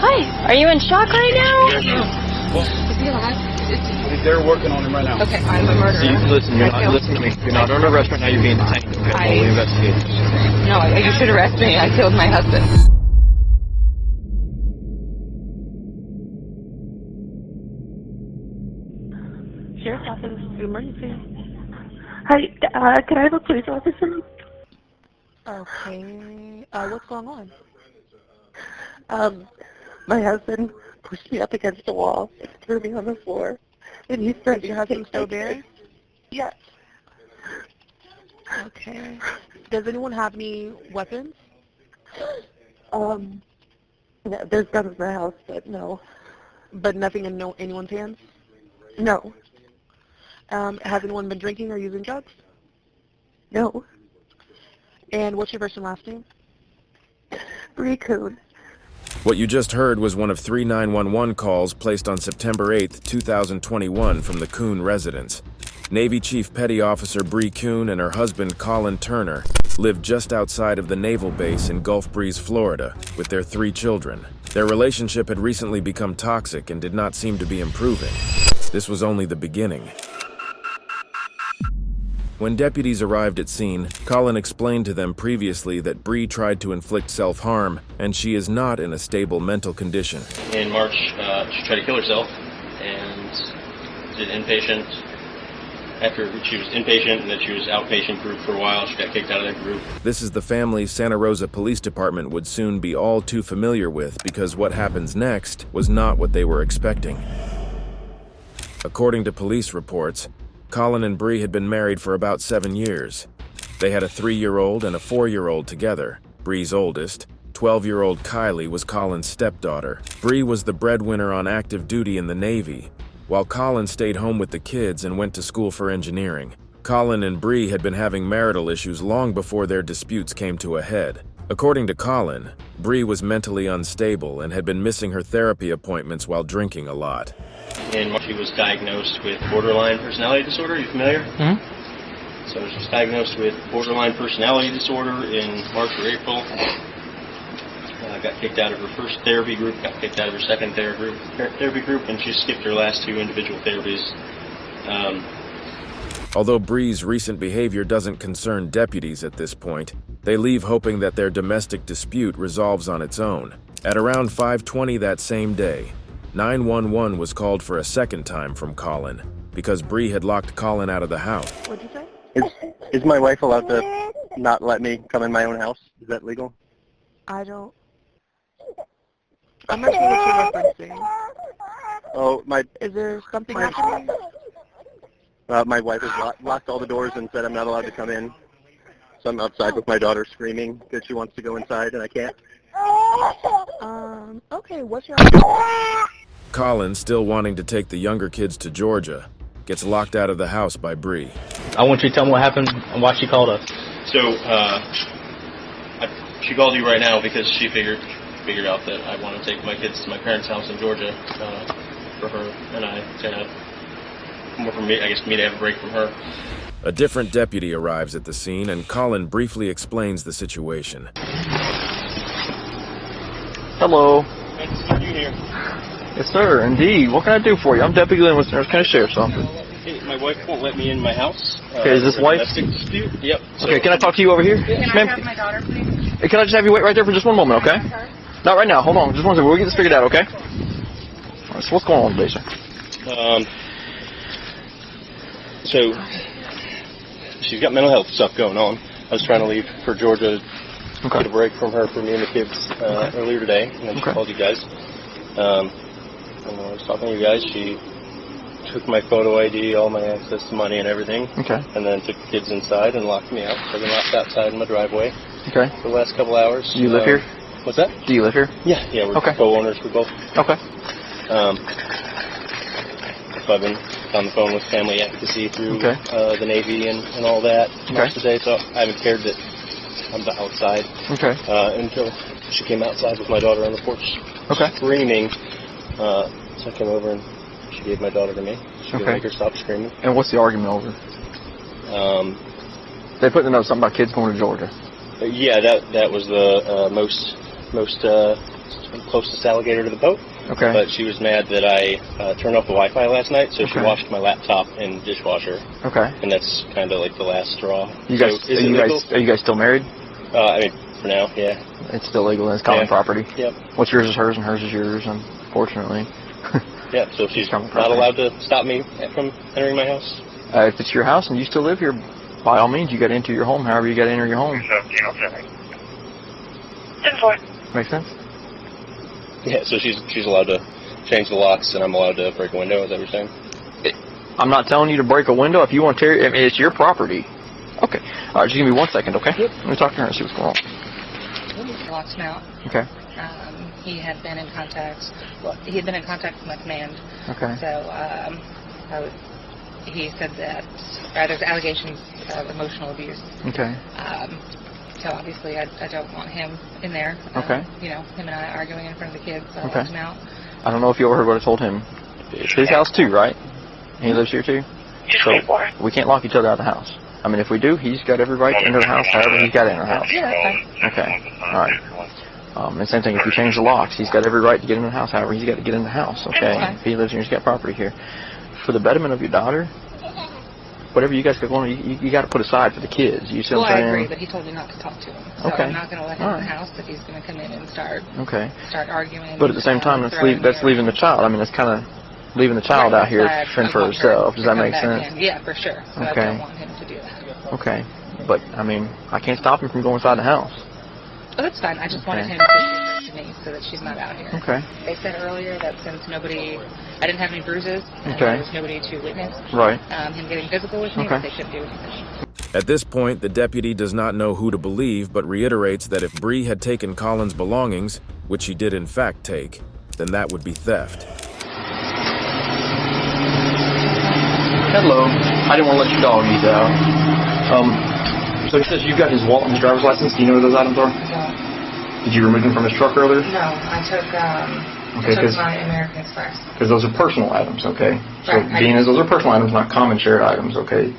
Hi. Are you in shock right now? Is he alive? They're working on him right now. Okay, I'm a murderer. Listen to me. You're not under arrest right now. You're being detained. Okay, we'll investigate. No, you should arrest me. I killed my husband. Sheriff's Office, emergency. Hi, can I have a police officer? Okay. What's going on? My husband pushed me up against the wall and threw me on the floor. And he started Is your husband still there? Yes. Okay. Does anyone have any weapons? No, there's guns in the house, but no. But nothing in anyone's hands? No. Has anyone been drinking or using drugs? No. And what's your first and last name? Bree Kuhn. What you just heard was one of 3 911 calls placed on September 8, 2021 from the Kuhn residence. Navy Chief Petty Officer Bree Kuhn and her husband Colin Turner lived just outside of the naval base in Gulf Breeze, Florida, with their 3 children. Their relationship had recently become toxic and did not seem to be improving. This was only the beginning. When deputies arrived at scene, Colin explained to them previously that Bree tried to inflict self-harm, and she is not in a stable mental condition. In March, she tried to kill herself and did inpatient. After she was inpatient and then she was outpatient group for a while, she got kicked out of that group. This is the family Santa Rosa Police Department would soon be all too familiar with, because what happens next was not what they were expecting. According to police reports, Colin and Bree had been married for about 7 years. They had a 3-year-old and a 4-year-old together. Bree's oldest, 12-year-old Kylie, was Colin's stepdaughter. Bree was the breadwinner on active duty in the Navy, while Colin stayed home with the kids and went to school for engineering. Colin and Bree had been having marital issues long before their disputes came to a head. According to Colin, Bree was mentally unstable and had been missing her therapy appointments while drinking a lot. In March, she was diagnosed with borderline personality disorder. Are you familiar? Mm-hmm. So she was diagnosed with borderline personality disorder in March or April. Got kicked out of her first therapy group, got kicked out of her second therapy group, and she skipped her last 2 individual therapies. Although Bree's recent behavior doesn't concern deputies at this point, they leave hoping that their domestic dispute resolves on its own. At around 5:20 that same day, 911 was called for a second time from Colin, because Bree had locked Colin out of the house. What'd you say? Is my wife allowed to not let me come in my own house? Is that legal? I don't... I'm not sure what you're referencing. Oh, Is there something happening? my wife has locked all the doors and said I'm not allowed to come in. So I'm outside with my daughter screaming because she wants to go inside and I can't. Okay, what's your... Colin, still wanting to take the younger kids to Georgia, gets locked out of the house by Bree. I want you to tell me what happened and why she called us. So she called you right now because she figured out that I want to take my kids to my parents' house in Georgia for her and I to have more for me. I guess me to have a break from her. A different deputy arrives at the scene, and Colin briefly explains the situation. Hello. Nice to see you here. Yes, sir, indeed. What can I do for you? I'm Deputy Glenn with Santa Rosa County Sheriff's Office. Hey, my wife won't let me in my house. Okay, is this wife? Domestic dispute. Yep. So, Okay, can I talk to you over here? Can I have my daughter, please? Hey, can I just have you wait right there for just one moment, okay? Not right now. Hold on. Just one second. We'll get this figured out, okay? All right, so what's going on today, sir? So she's got mental health stuff going on. I was trying to leave for Georgia, get a break from her for me and the kids earlier today, and then she called you guys. And when I was talking to you guys, she took my photo ID, all my access to money and everything, and then took the kids inside and locked me out. So I've been locked outside in my driveway for the last couple hours. Do you live here? What's that? Do you live here? Yeah, we're co-owners. We both. Okay. So I've been on the phone with family advocacy through the Navy and all that most of the day, so I haven't cared that I'm outside until she came outside with my daughter on the porch screaming. So I came over and she gave my daughter to me. She didn't make her stop screaming. And what's the argument over? They put in the note something about kids going to Georgia. Yeah, that was the most closest alligator to the boat. Okay. But she was mad that I turned off the Wi-Fi last night, so she Okay. washed my laptop in the dishwasher. Okay. And that's kind of like the last straw. You guys, so, is it legal? are you guys still married? I mean, for now, yeah. It's still legal and it's common property. Yep. What's yours is hers and hers is yours, unfortunately. Yeah, so she's Common not property. allowed to stop me from entering my house. If it's your house and you still live here, by all means, you got to enter your home however you got to enter your home. 10-4. Make sense? Yeah, so she's allowed to change the locks, and I'm allowed to break a window. Is that what you're saying? I'm not telling you to break a window. If you want to tear it, I mean, it's your property. Okay. All right, just give me 1 second, okay? Yep. Let me talk to her and see what's going on. Watch him out. Okay. He had been in contact. Well, he had been in contact with my command. Okay. So he said that there's allegations of emotional abuse. Okay. So obviously I don't want him in there. Okay. You know, him and I arguing in front of the kids. So Okay. I watch him out. I don't know if you overheard what I told him. It's his house too, right? He lives here too? So we can't lock each other out of the house. I mean, if we do, he's got every right to enter the house however he's got to enter the house. Yeah, that's fine. Okay. All right. And same thing, if you change the locks, he's got every right to get in the house however he's got to get in the house, okay? Okay. If he lives here, he's got property here. For the betterment of your daughter, whatever you guys got going on, you got to put aside for the kids. You see Well, what I'm I saying? agree, but he told me not to talk to him. So Okay. I'm not going to let him All in the right. house if he's going to come in and start arguing. But at the same time, that's leaving the child. I mean, that's kind of leaving the child out here fend for herself. Does that make sense? Yeah, for sure. So Okay. I don't want him to do that. Okay. But, I mean, I can't stop him from going inside the house. Oh, that's fine. I just wanted Okay. him to give her to me so that she's not out here. Okay. They said earlier that since I didn't have any bruises, and Okay. there was nobody to witness Right. him getting physical with me, Okay. that they shouldn't do anything. At this point, the deputy does not know who to believe, but reiterates that if Bree had taken Colin's belongings, which she did in fact take, then that would be theft. Hello. I didn't want to let your dog eat out. So he says you've got his wallet and his driver's license. Do you know where those items are? No. Did you remove them from his truck earlier? No, I took Okay, my American Express. Because those are personal items, okay? So Right, being as those are personal items, not common shared items, okay?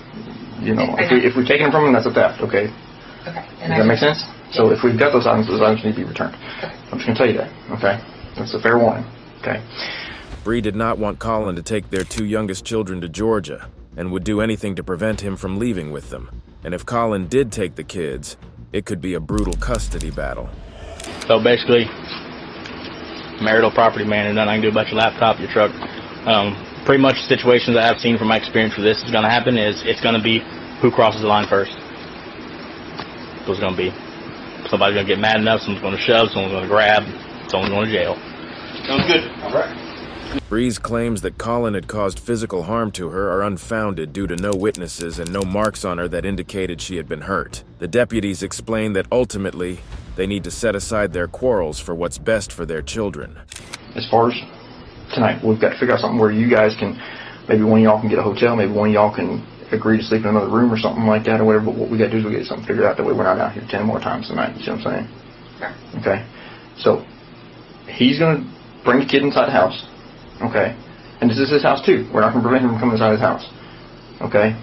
You know, if we're taking them from him, that's a theft, okay? Okay. Does that make sense? So if we've got those items need to be returned. I'm just going to tell you that, okay? That's a fair warning, okay? Bree did not want Colin to take their two youngest children to Georgia and would do anything to prevent him from leaving with them. And if Colin did take the kids, it could be a brutal custody battle. So basically, marital property man, and nothing I can do about your laptop, your truck. Pretty much the situations that I've seen from my experience where this is going to happen is it's going to be who crosses the line first. So it's going to be somebody's going to get mad enough, someone's going to shove, someone's going to grab, someone's going to jail. Sounds good. All right. Bree's claims that Colin had caused physical harm to her are unfounded due to no witnesses and no marks on her that indicated she had been hurt. The deputies explain that ultimately, they need to set aside their quarrels for what's best for their children. As far as tonight, we've got to figure out something where you guys can, maybe one of y'all can get a hotel, maybe one of y'all can agree to sleep in another room or something like that or whatever, but what we got to do is we get something figured out, that way we're not out here 10 more times tonight, you see what I'm saying? Sure. Okay? So, he's going to bring the kid inside the house, okay? And this is his house too. We're not going to prevent him from coming inside his house, okay?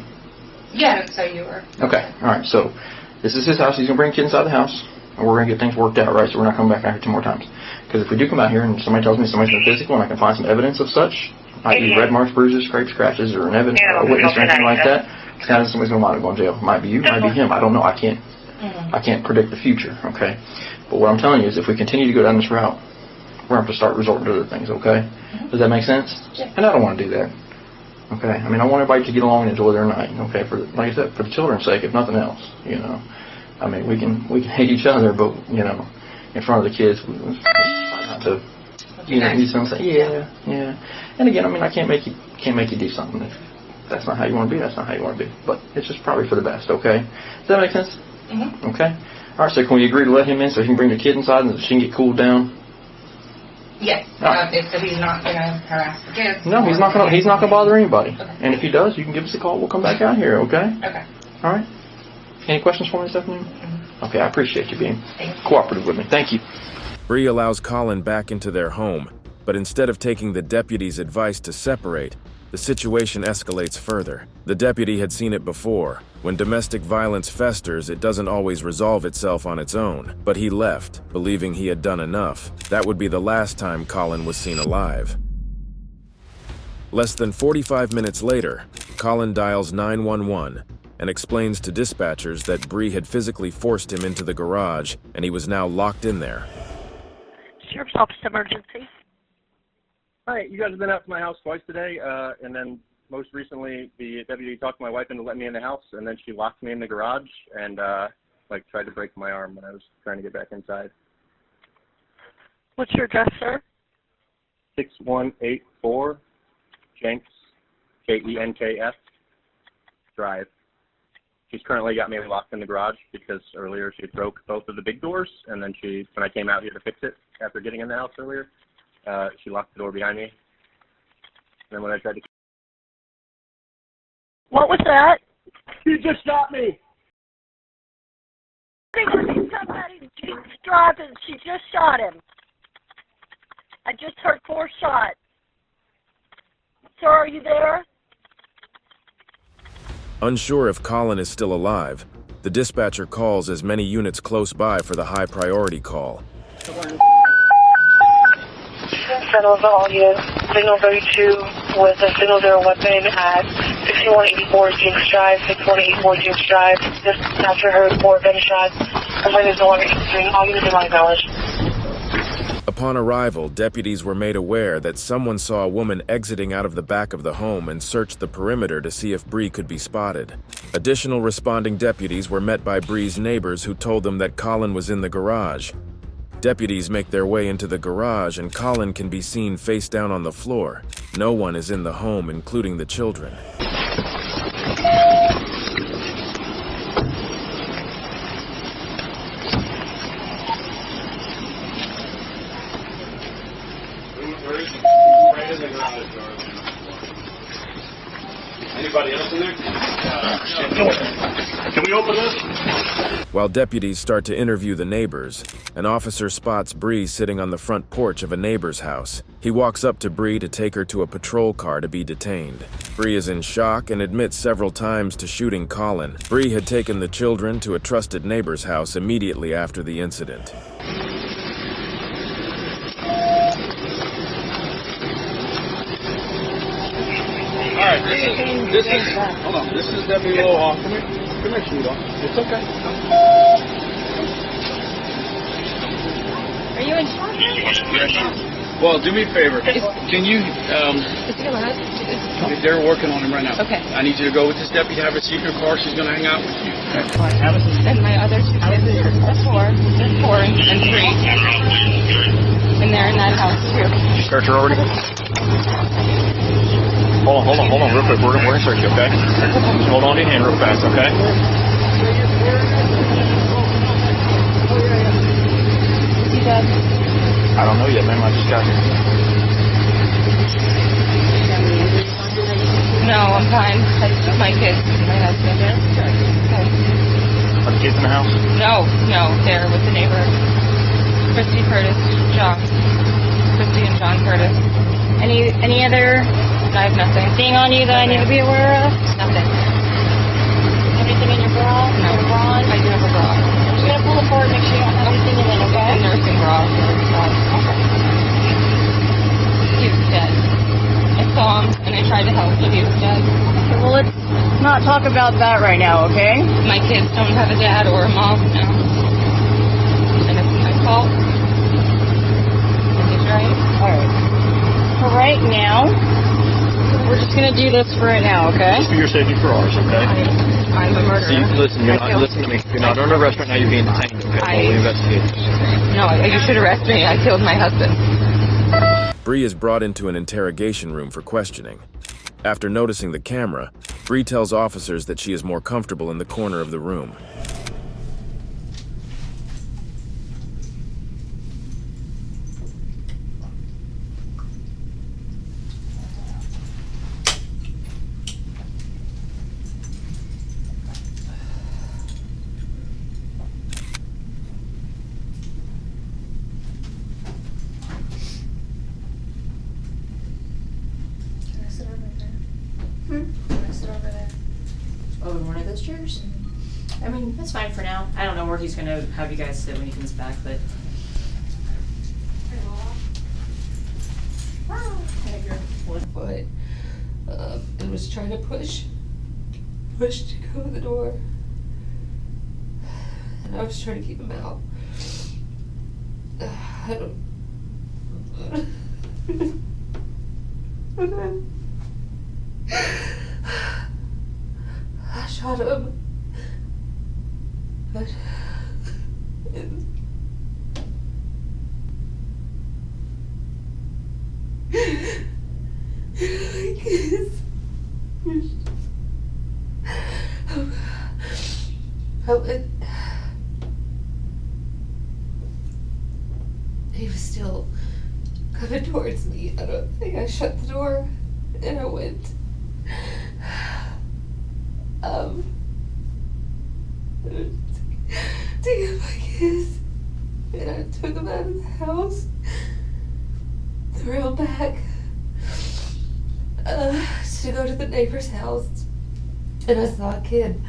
Yeah, so you were. Okay, alright, so this is his house, he's going to bring the kid inside the house, and we're going to get things worked out, right? So we're not coming back out here 2 more times. Because if we do come out here and somebody tells me somebody's been physical and I can find some evidence of such, i.e. red marks, bruises, scrapes, scratches, or an evidence, a witness or anything like that, it's kind of somebody's going to want to go in jail. Might be you, might be him, I don't know, I can't predict the future, okay? But what I'm telling you is if we continue to go down this route, we're going to have to start resorting to other things, okay? Does that make sense? Yeah. And I don't want to do that, okay? I mean, I want everybody to get along and enjoy their night, okay? For, like I said, for the children's sake, if nothing else, you know? I mean, we can hate each other, but, you know, in front of the kids, we try not to, you know, you say, yeah. And again, I mean, I can't make you do something. If that's not how you want to be, that's not how you want to be. But it's just probably for the best, okay? Does that make sense? Mm-hmm. Okay? All right, so can we agree to let him in so he can bring the kid inside and she can get cooled down? Yes. So he's not going to harass the kids? No, he's not gonna bother anybody. Okay. And if he does, you can give us a call. We'll come back out here, okay? Okay. All right? Any questions for me this afternoon? Mm-hmm. Okay, I appreciate you being cooperative with me. Thank you. Bree allows Colin back into their home, but instead of taking the deputy's advice to separate, The situation escalates further. The deputy had seen it before. When domestic violence festers, it doesn't always resolve itself on its own. But he left, believing he had done enough. That would be the last time Colin was seen alive. Less than 45 minutes later, Colin dials 911 and explains to dispatchers that Bree had physically forced him into the garage and he was now locked in there. Sheriff's Office emergency. Hi, you guys have been out to my house twice today, and then most recently the deputy talked my wife into letting me in the house, and then she locked me in the garage and tried to break my arm when I was trying to get back inside. What's your address, sir? 6184 Jenks, Kenks Drive. She's currently got me locked in the garage because earlier she broke both of the big doors, and then when I came out here to fix it after getting in the house earlier, she locked the door behind me. And then when I tried to... What was that? You just shot me. Somebody, she's driving. She just shot him. I just heard 4 shots. Sir, are you there? Unsure if Colin is still alive, the dispatcher calls as many units close by for the high priority call. Settles all units. Signal 32 with a signal 0 weapon at 6184 Jinx Drive, 6184 Jinx Drive. Dispatcher heard 4 gunshots. Complaint is no longer answering. All units are acknowledged. Upon arrival, deputies were made aware that someone saw a woman exiting out of the back of the home and searched the perimeter to see if Bree could be spotted. Additional responding deputies were met by Bree's neighbors who told them that Colin was in the garage. Deputies make their way into the garage and Colin can be seen face down on the floor. No one is in the home, including the children. Anybody else in there? Can we open this? While deputies start to interview the neighbors, an officer spots Bree sitting on the front porch of a neighbor's house. He walks up to Bree to take her to a patrol car to be detained. Bree is in shock and admits several times to shooting Colin. Bree had taken the children to a trusted neighbor's house immediately after the incident. All right, this is hold on. This is Deputy Lohoff. Come here, sweetheart. It's okay. Are you in shock? Well, do me a favor. Can you? Is he alive? They're working on him right now. Okay. I need you to go with this deputy. Have her seat in her car. She's gonna hang out with you. And my other 2 kids, there's 4 and 3. And they're in that house too. Search her already? Hold on, real quick. We're gonna search you, okay? Hold on to your hand real fast, okay? Is he dead? I don't know yet, ma'am. I just got here. No, I'm fine. I just took my kids and my husband. Are the kids in the house? No, they're with the neighbor. Christy Curtis, John. Christy and John Curtis. Any other I have nothing. thing on you that I need to be aware of? Nothing. Anything in your bra? No. Your bra? I do have a bra. I'm just gonna pull it forward and make sure you don't have anything in it, okay? A nursing bra. He was dead. I saw him and I tried to help, but he was dead. Okay, well, let's not talk about that right now, okay? My kids don't have a dad or a mom now. And it's my fault. And he's right. Alright. For right now, we're just gonna do this for right now, okay? For your safety, for ours, okay? I'm a murderer. Listen to me. You're not under arrest right now. You're being detained, okay? We'll investigate. No, you should arrest me. I killed my husband. Bree is brought into an interrogation room for questioning. After noticing the camera, Bree tells officers that she is more comfortable in the corner of the room. over one of those chairs. I mean, that's fine for now. I don't know where he's gonna have you guys sit when he comes back, but. But and was trying to push to go to the door, and I was trying to keep him out. I don't. And then I shot him. But he was still coming towards me. I don't think I shut the door, and I went to get my kids, and I took them out of the house, threw them back to go to the neighbor's house, and I saw a kid.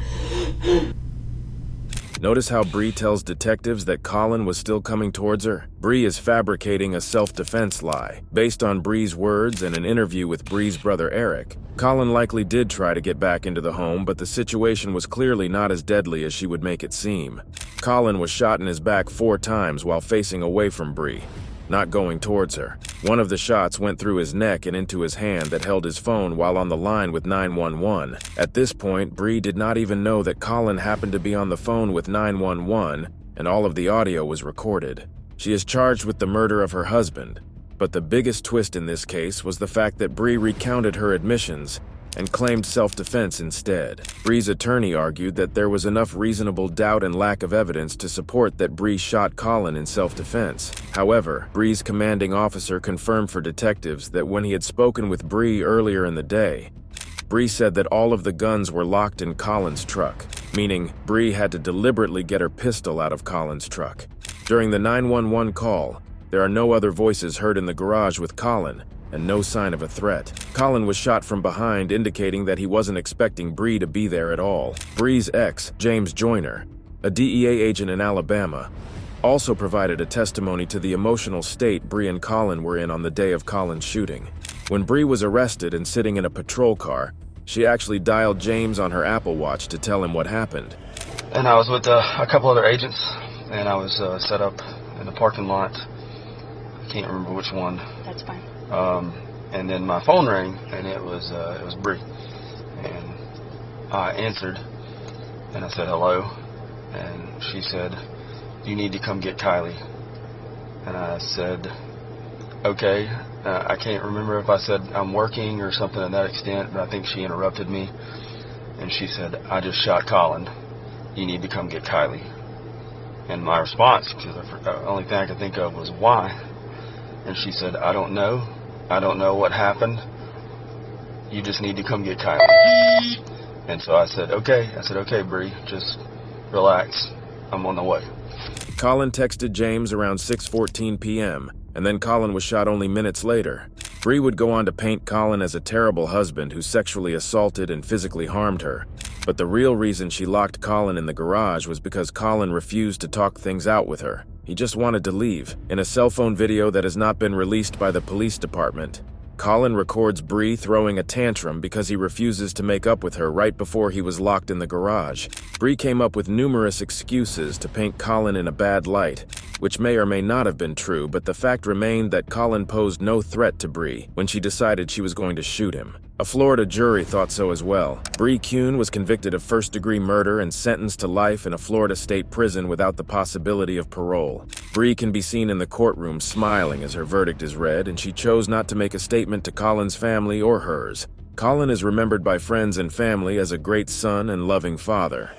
Notice how Bree tells detectives that Colin was still coming towards her? Bree is fabricating a self-defense lie. Based on Bree's words and an interview with Bree's brother Eric, Colin likely did try to get back into the home, but the situation was clearly not as deadly as she would make it seem. Colin was shot in his back 4 times while facing away from Bree, not going towards her. One of the shots went through his neck and into his hand that held his phone while on the line with 911. At this point, Bree did not even know that Colin happened to be on the phone with 911, and all of the audio was recorded. She is charged with the murder of her husband, but the biggest twist in this case was the fact that Bree recounted her admissions and claimed self-defense instead. Bree's attorney argued that there was enough reasonable doubt and lack of evidence to support that Bree shot Colin in self-defense. However, Bree's commanding officer confirmed for detectives that when he had spoken with Bree earlier in the day, Bree said that all of the guns were locked in Colin's truck, meaning Bree had to deliberately get her pistol out of Colin's truck. During the 911 call, there are no other voices heard in the garage with Colin, and no sign of a threat. Colin was shot from behind, indicating that he wasn't expecting Bree to be there at all. Bree's ex, James Joyner, a DEA agent in Alabama, also provided a testimony to the emotional state Bree and Colin were in on the day of Colin's shooting. When Bree was arrested and sitting in a patrol car, she actually dialed James on her Apple Watch to tell him what happened. And I was with a couple other agents, and I was set up in the parking lot. I can't remember which one. That's fine. And then my phone rang, and it was Bree, and I answered, and I said hello, and she said, "You need to come get Kylie." And I said, "Okay." I can't remember if I said I'm working or something to that extent, but I think she interrupted me, and she said, "I just shot Colin. You need to come get Kylie." And my response, because the only thing I could think of was why, and she said, "I don't know. I don't know what happened. You just need to come get Kylie." And so I said, okay. I said, "Okay, Bree, just relax. I'm on the way." Colin texted James around 6:14 p.m., and then Colin was shot only minutes later. Bree would go on to paint Colin as a terrible husband who sexually assaulted and physically harmed her. But the real reason she locked Colin in the garage was because Colin refused to talk things out with her. He just wanted to leave. In a cell phone video that has not been released by the police department, Colin records Bree throwing a tantrum because he refuses to make up with her right before he was locked in the garage. Bree came up with numerous excuses to paint Colin in a bad light, which may or may not have been true, but the fact remained that Colin posed no threat to Bree when she decided she was going to shoot him. A Florida jury thought so as well. Bree Kuhn was convicted of first-degree murder and sentenced to life in a Florida state prison without the possibility of parole. Bree can be seen in the courtroom smiling as her verdict is read, and she chose not to make a statement to Colin's family or hers. Colin is remembered by friends and family as a great son and loving father.